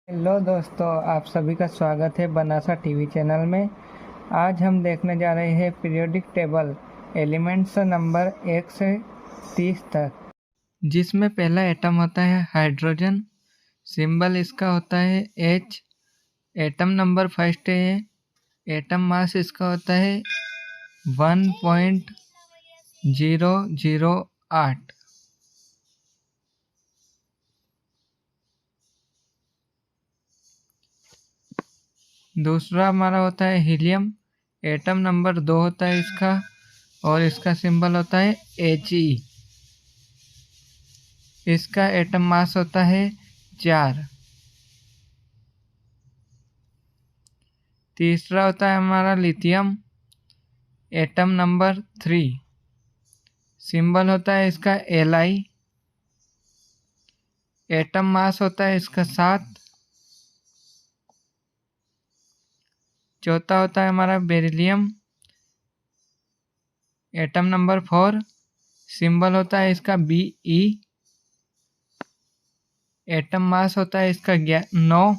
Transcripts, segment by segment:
Hello दोस्तों, आप सभी का स्वागत है बनासा टीवी चैनल में। आज हम देखने जा रहे हैं पीरियोडिक टेबल एलिमेंट्स नंबर 1 से 30 तक, जिसमें पहला एटम होता है हाइड्रोजन। सिंबल इसका होता है H। एटम नंबर फर्स्ट है। एटम मास इसका होता है 1.008। दूसरा हमारा होता है हीलियम। एटम नंबर 2 होता है इसका, और इसका सिंबल होता है He। इसका एटम मास होता है 4। तीसरा होता है हमारा लिथियम। Atom number 3। सिंबल होता है इसका Li। एटम मास होता है इसका 7। चौथा होता है हमारा बेरिलियम। Atom number 4। सिंबल होता है इसका Be। एटम मास होता है इसका 9।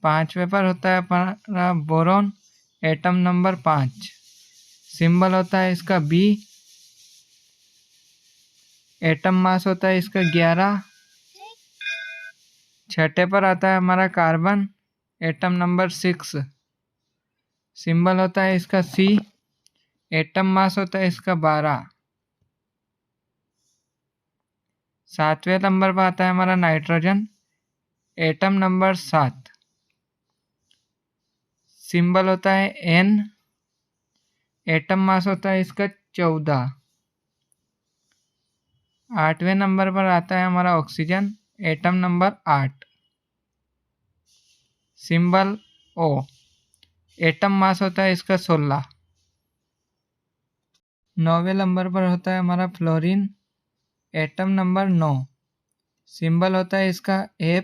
पांचवे पर होता है हमारा बोरॉन। Atom number 5। सिंबल होता है इसका B। एटम मास होता है इसका 11। छठे पर आता है हमारा कार्बन। Atom number 6। सिंबल होता है इसका C। एटम मास होता है इसका 12। सातवें नंबर पर आता है हमारा नाइट्रोजन। Atom number 7। सिंबल होता है N। एटम मास होता है इसका 14। आठवें नंबर पर आता है हमारा oxygen. Atom number 8। Symbol O। Atom mass होता है इसका 16। नौवें नंबर पर होता है हमारा फ्लोरीन। Atom number 9। सिंबल होता है इसका F।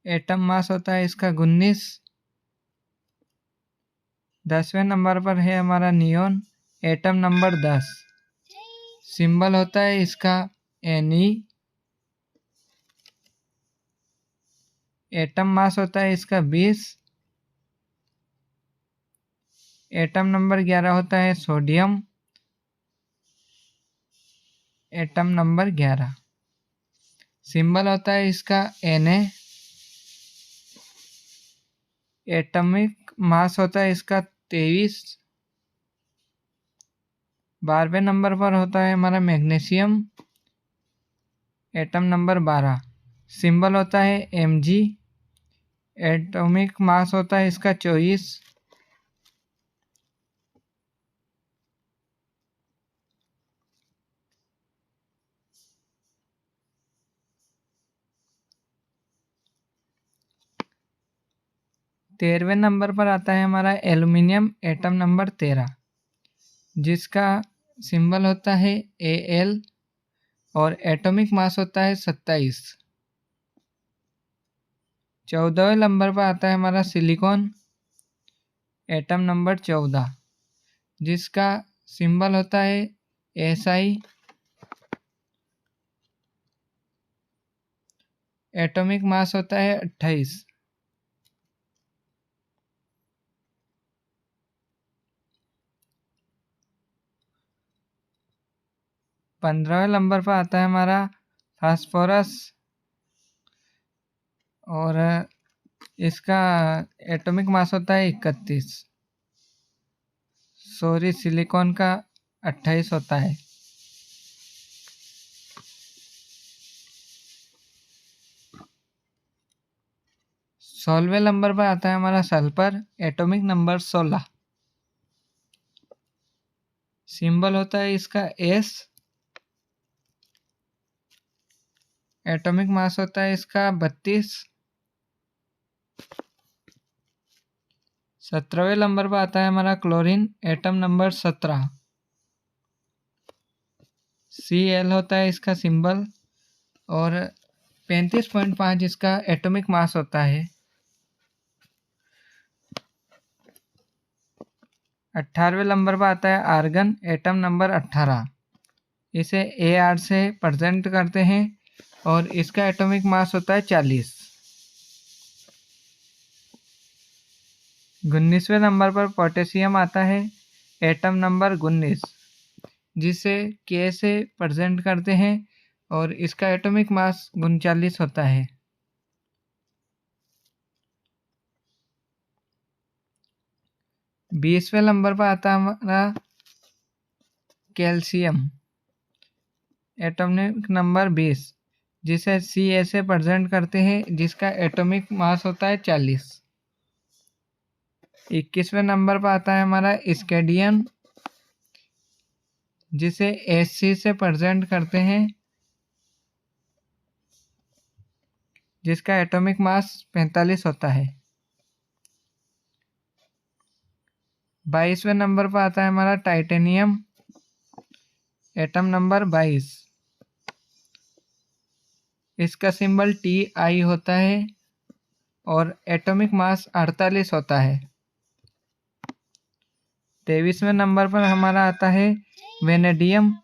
एटम मास होता है इसका 19। 10वें नंबर पर है हमारा नियोन। Atom number 10। सिंबल होता है इसका Ne। एटम मास होता है इसका 20। एटम नंबर 11 होता है सोडियम। Atom number 11। सिंबल होता है इसका Na। एटॉमिक मास होता है इसका 23। 12वें नंबर पर होता है हमारा मैग्नीशियम। Atom number 12। सिंबल होता है Mg। एटॉमिक मास होता है इसका 24। 13वें नंबर पर आता है हमारा एल्युमिनियम। एटम नंबर 13, जिसका सिंबल होता है Al, और एटॉमिक मास होता है 27। 14वें नंबर पर आता है हमारा सिलिकॉन। एटम नंबर 14, जिसका सिंबल होता है Si। एटॉमिक मास होता है 28। 15वें नंबर पर आता है हमारा फास्फोरस, और इसका एटॉमिक मास होता है 31। सॉरी, सिलिकॉन का 28 होता है। 16वें नंबर पर आता है हमारा सल्फर। Atomic number 16। सिंबल होता है इसका S। एटॉमिक मास होता है इसका 32। 17वें नंबर पर आता है हमारा क्लोरीन। Atom number 17। Cl होता है इसका सिंबल, और 35.5 इसका एटॉमिक मास होता है। 18वें नंबर पर आता है आर्गन। Atom number 18। इसे AR से प्रेजेंट करते हैं और इसका एटॉमिक मास होता है 40। 19वें नंबर पर पोटेशियम आता है, एटम नंबर 19, जिसे K से प्रेजेंट करते हैं और इसका एटॉमिक मास 39 होता है। 20वें नंबर पर आता है हमारा कैल्शियम, एटॉमिक नंबर 20, जिसे Ca से प्रेजेंट करते हैं, जिसका एटॉमिक मास होता है 40। 21वें नंबर पर आता है हमारा स्केडियम, जिसे Hc से प्रेजेंट करते हैं, जिसका एटॉमिक मास 45 होता है। 22वें नंबर पर आता है हमारा टाइटेनियम, एटम नंबर 22, इसका सिंबल Ti होता है और एटॉमिक मास 48 होता है। 23वें नंबर पर हमारा आता है वेनेडियम,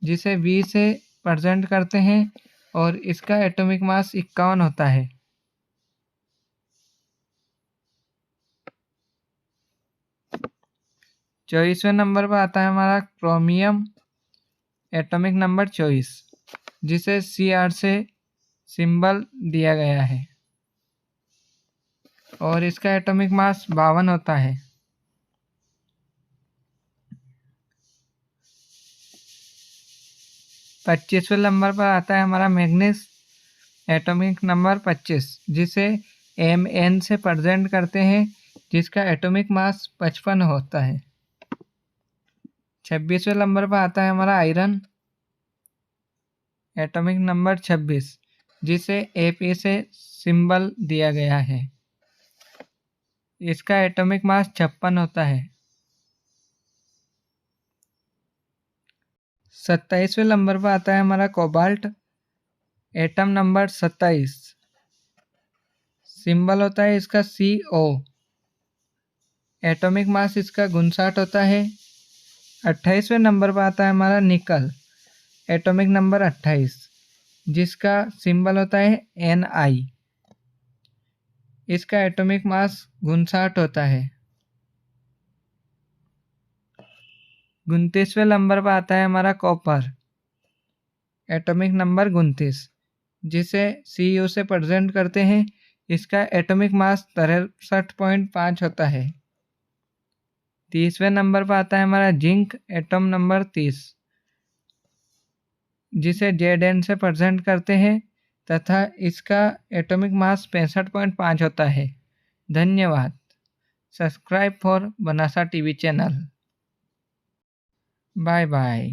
जिसे V से प्रेजेंट करते हैं और इसका एटॉमिक मास 51 होता है। 24वें नंबर पर आता है हमारा क्रोमियम, एटॉमिक नंबर 24, जिसे Cr से सिंबल दिया गया है और इसका एटॉमिक मास 52 होता है। 25वें नंबर पर आता है हमारा मैग्नीस, एटॉमिक नंबर 25, जिसे Mn से प्रेजेंट करते हैं, जिसका एटॉमिक मास 55 होता है। 26वें नंबर पर आता है हमारा आयरन, एटॉमिक नंबर 26, जिसे Ap से सिंबल दिया गया है, इसका एटॉमिक मास 56 होता है। 27वें नंबर पर आता है हमारा कोबाल्ट, एटम नंबर 27, सिंबल होता है इसका Co, एटॉमिक मास इसका 59 होता है। 28वें नंबर पर आता है हमारा निकल, एटॉमिक नंबर 28, जिसका सिंबल होता है Ni, इसका एटॉमिक मास 59 होता है। 29वें नंबर पर आता है हमारा कॉपर, एटॉमिक नंबर 29, जिसे Cu से प्रेजेंट करते हैं, इसका एटॉमिक मास 63.5 होता है। 30वें नंबर पर आता है हमारा जिंक, एटम नंबर 30, जिसे Zn से प्रेजेंट करते हैं तथा इसका एटॉमिक मास 65.5 होता है। धन्यवाद। Subscribe for Banasa TV channel. Bye bye.